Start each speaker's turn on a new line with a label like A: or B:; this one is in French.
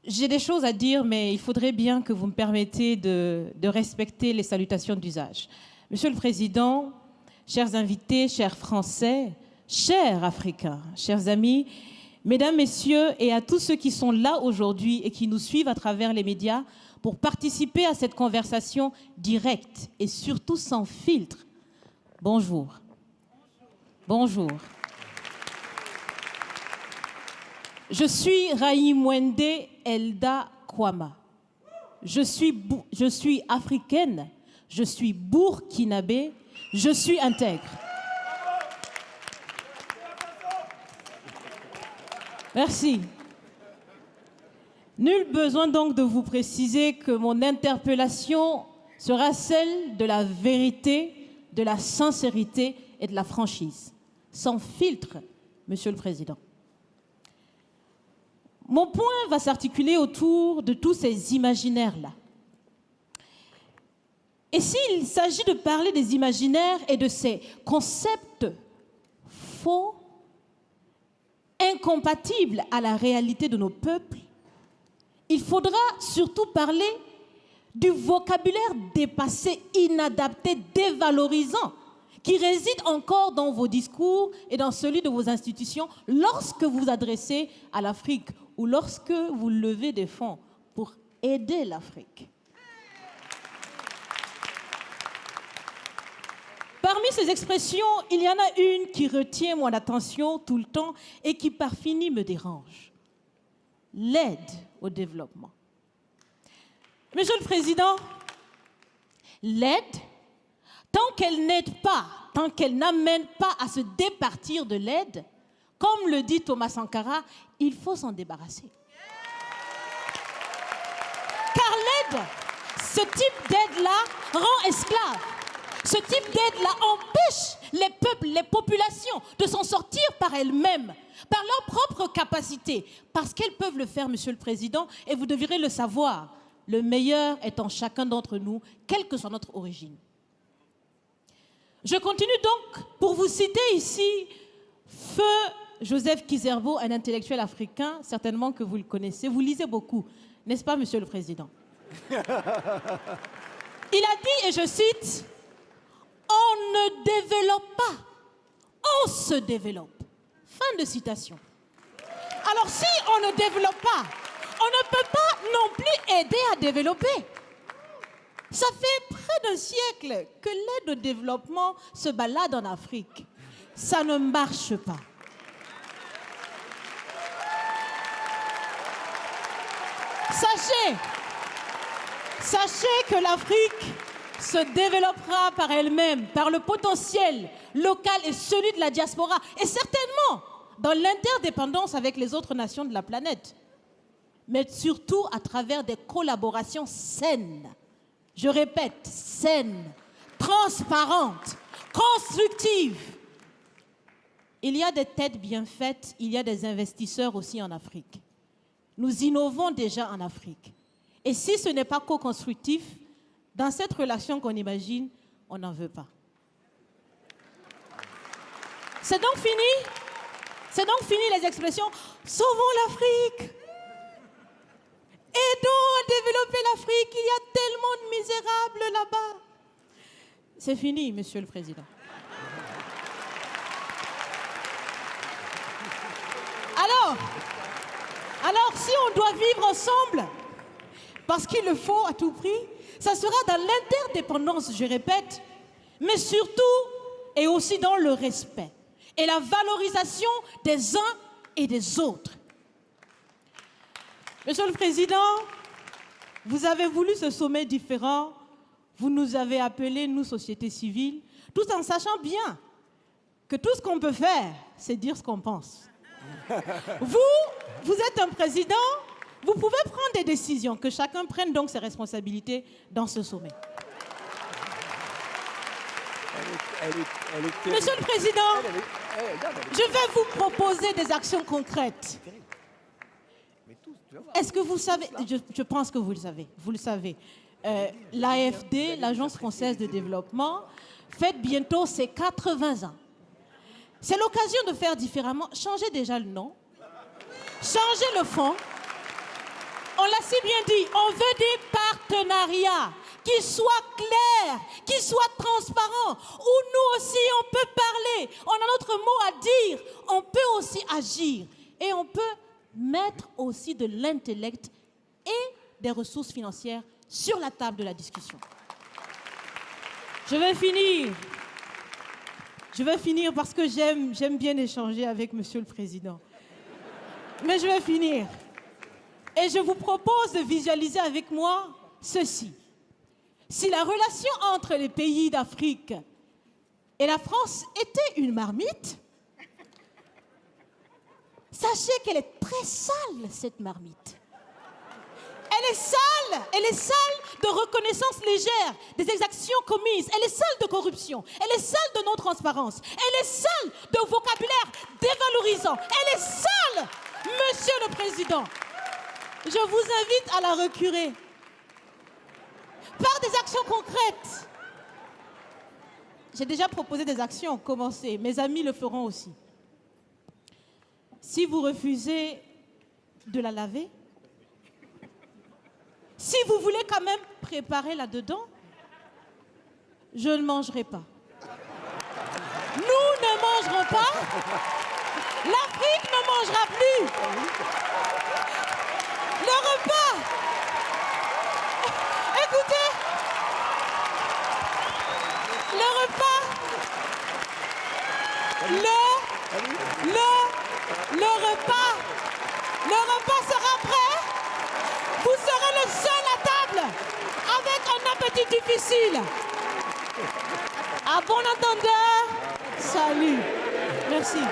A: J'ai des choses à dire, mais il faudrait bien que vous me permettiez de respecter les salutations d'usage. Monsieur le Président, chers invités, chers Français, chers Africains, chers amis, Mesdames, Messieurs, et à tous ceux qui sont là aujourd'hui et qui nous suivent à travers les médias pour participer à cette conversation directe et surtout sans filtre. Bonjour. Bonjour. Je suis Raïmwende Elda Kwama. Je suis africaine, je suis burkinabé, je suis intègre. Merci. Nul besoin donc de vous préciser que mon interpellation sera celle de la vérité, de la sincérité et de la franchise. Sans filtre, Monsieur le Président. Mon point va s'articuler autour de tous ces imaginaires-là. Et s'il s'agit de parler des imaginaires et de ces concepts faux, incompatibles à la réalité de nos peuples, il faudra surtout parler du vocabulaire dépassé, inadapté, dévalorisant, qui réside encore dans vos discours et dans celui de vos institutions lorsque vous vous adressez à l'Afrique ou lorsque vous levez des fonds pour aider l'Afrique. Parmi ces expressions, il y en a une qui retient mon attention tout le temps et qui par fini me dérange. L'aide au développement. Monsieur le Président, l'aide, tant qu'elle n'aide pas, tant qu'elle n'amène pas à se départir de l'aide, comme le dit Thomas Sankara, il faut s'en débarrasser. Car l'aide, ce type d'aide-là rend esclave. Ce type d'aide-là empêche les peuples, les populations de s'en sortir par elles-mêmes, par leur propre capacité, parce qu'elles peuvent le faire, Monsieur le Président, et vous devrez le savoir. Le meilleur est en chacun d'entre nous, quelle que soit notre origine. Je continue donc pour vous citer ici Feu Joseph Kizerbo, un intellectuel africain, certainement que vous le connaissez. Vous lisez beaucoup, n'est-ce pas, Monsieur le Président? Il a dit, et je cite, « On ne développe pas, on se développe. » Fin de citation. Alors si on ne développe pas, on ne peut pas non plus aider à développer. Ça fait près d'un siècle que l'aide au développement se balade en Afrique. Ça ne marche pas. Sachez que l'Afrique se développera par elle-même, par le potentiel local et celui de la diaspora, et certainement dans l'interdépendance avec les autres nations de la planète, mais surtout à travers des collaborations saines. Je répète, saines, transparentes, constructives. Il y a des têtes bien faites, il y a des investisseurs aussi en Afrique. Nous innovons déjà en Afrique. Et si ce n'est pas co-constructif, dans cette relation qu'on imagine, on n'en veut pas. C'est donc fini? C'est donc fini les expressions « Sauvons l'Afrique !» Aidons à développer l'Afrique, il y a tellement de misérables là-bas. C'est fini, Monsieur le Président. Alors, si on doit vivre ensemble, parce qu'il le faut à tout prix, ça sera dans l'interdépendance, je répète, mais surtout et aussi dans le respect et la valorisation des uns et des autres. Monsieur le Président, vous avez voulu ce sommet différent, vous nous avez appelés, nous, société civile, tout en sachant bien que tout ce qu'on peut faire, c'est dire ce qu'on pense. Vous êtes un président, vous pouvez prendre des décisions, que chacun prenne donc ses responsabilités dans ce sommet. Monsieur le Président, je vais vous proposer des actions concrètes. Est-ce que vous savez, je pense que vous le savez, l'AFD, l'Agence française de développement, fête bientôt ses 80 ans. C'est l'occasion de faire différemment. Changez déjà le nom, changez le fond. Merci bien dit. On veut des partenariats qui soient clairs, qui soient transparents, où nous aussi on peut parler, on a notre mot à dire, on peut aussi agir et on peut mettre aussi de l'intellect et des ressources financières sur la table de la discussion. Je vais finir parce que j'aime bien échanger avec Monsieur le Président. Mais je vais finir. Et je vous propose de visualiser avec moi ceci. Si la relation entre les pays d'Afrique et la France était une marmite, sachez qu'elle est très sale, cette marmite. Elle est sale de reconnaissance légère des exactions commises. Elle est sale de corruption. Elle est sale de non-transparence. Elle est sale de vocabulaire dévalorisant. Elle est sale, Monsieur le Président. Je vous invite à la recurer par des actions concrètes. J'ai déjà proposé des actions, commencez. Mes amis le feront aussi. Si vous refusez de la laver, si vous voulez quand même préparer là-dedans, je ne mangerai pas. Nous ne mangerons pas. L'Afrique ne mangera plus. Le repas. Écoutez. Le repas. Le repas sera prêt. Vous serez le seul à table avec un appétit difficile. À bon entendeur, salut. Merci.